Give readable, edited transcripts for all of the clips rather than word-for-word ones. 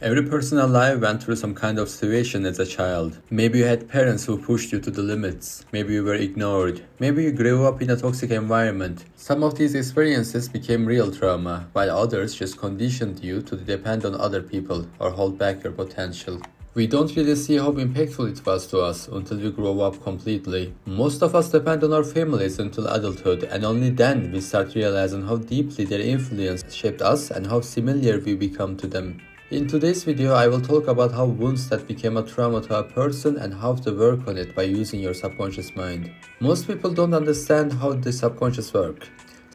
Every person alive went through some kind of situation as a child. Maybe you had parents who pushed you to the limits. Maybe you were ignored. Maybe you grew up in a toxic environment. Some of these experiences became real trauma, while others just conditioned you to depend on other people or hold back your potential. We don't really see how impactful it was to us until we grow up completely. Most of us depend on our families until adulthood, and only then we start realizing how deeply their influence shaped us and how similar we become to them. In today's video, I will talk about how wounds that became a trauma to a person and how to work on it by using your subconscious mind. Most people don't understand how the subconscious work,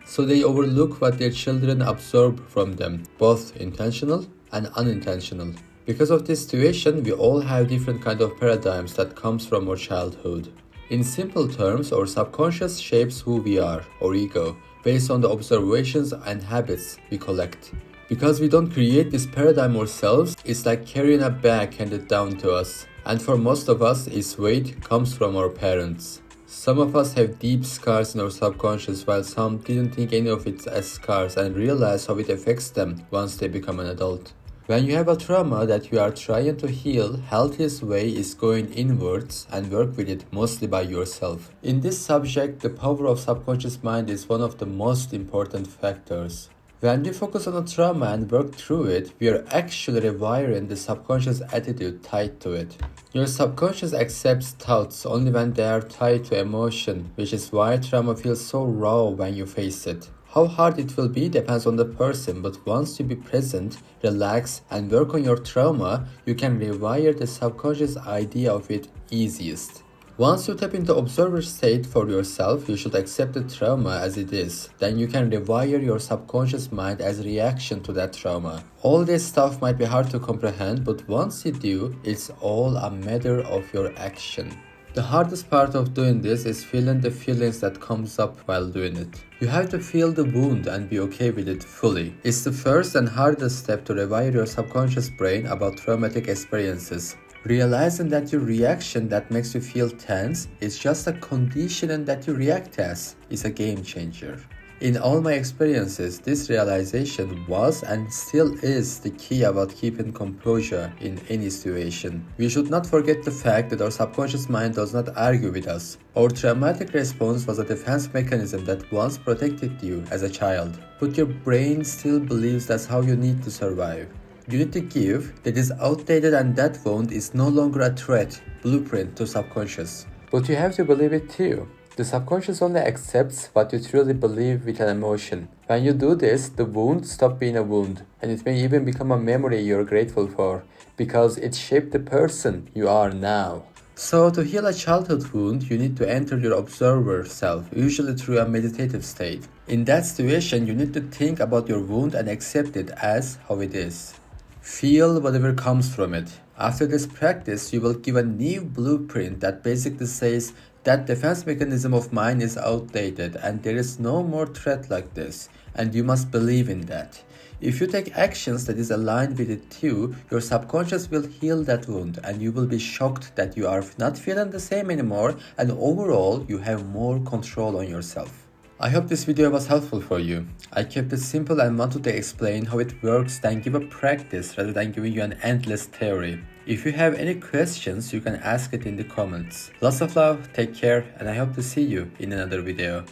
so they overlook what their children absorb from them, both intentional and unintentional. Because of this situation, we all have different kind of paradigms that comes from our childhood. In simple terms, our subconscious shapes who we are, our ego, based on the observations and habits we collect. Because we don't create this paradigm ourselves, it's like carrying a bag handed down to us. And for most of us, its weight comes from our parents. Some of us have deep scars in our subconscious, while some didn't think any of it as scars and realize how it affects them once they become an adult. When you have a trauma that you are trying to heal, healthiest way is going inwards and work with it mostly by yourself. In this subject, the power of subconscious mind is one of the most important factors. When we focus on a trauma and work through it, we are actually rewiring the subconscious attitude tied to it. Your subconscious accepts thoughts only when they are tied to emotion, which is why trauma feels so raw when you face it. How hard it will be depends on the person, but once you be present, relax, and work on your trauma, you can rewire the subconscious idea of it easiest. Once you tap into observer state for yourself, you should accept the trauma as it is. Then you can rewire your subconscious mind as a reaction to that trauma. All this stuff might be hard to comprehend, but once you do, it's all a matter of your action. The hardest part of doing this is feeling the feelings that comes up while doing it. You have to feel the wound and be okay with it fully. It's the first and hardest step to rewire your subconscious brain about traumatic experiences. Realizing that your reaction that makes you feel tense is just a conditioning that you react as is a game changer. In all my experiences, this realization was and still is the key about keeping composure in any situation. We should not forget the fact that our subconscious mind does not argue with us. Our traumatic response was a defense mechanism that once protected you as a child, but your brain still believes that's how you need to survive. You need to give that is outdated and that wound is no longer a threat, blueprint to subconscious. But you have to believe it too. The subconscious only accepts what you truly believe with an emotion. When you do this, the wound stops being a wound, and it may even become a memory you're grateful for, because it shaped the person you are now. So to heal a childhood wound, you need to enter your observer self, usually through a meditative state. In that situation, you need to think about your wound and accept it as how it is. Feel whatever comes from it. After this practice, you will give a new blueprint that basically says that defense mechanism of mine is outdated and there is no more threat like this, and you must believe in that. If you take actions that is aligned with it too, your subconscious will heal that wound and you will be shocked that you are not feeling the same anymore and overall you have more control on yourself. I hope this video was helpful for you. I kept it simple and wanted to explain how it works, then give a practice rather than giving you an endless theory. If you have any questions, you can ask it in the comments. Lots of love, take care, and I hope to see you in another video.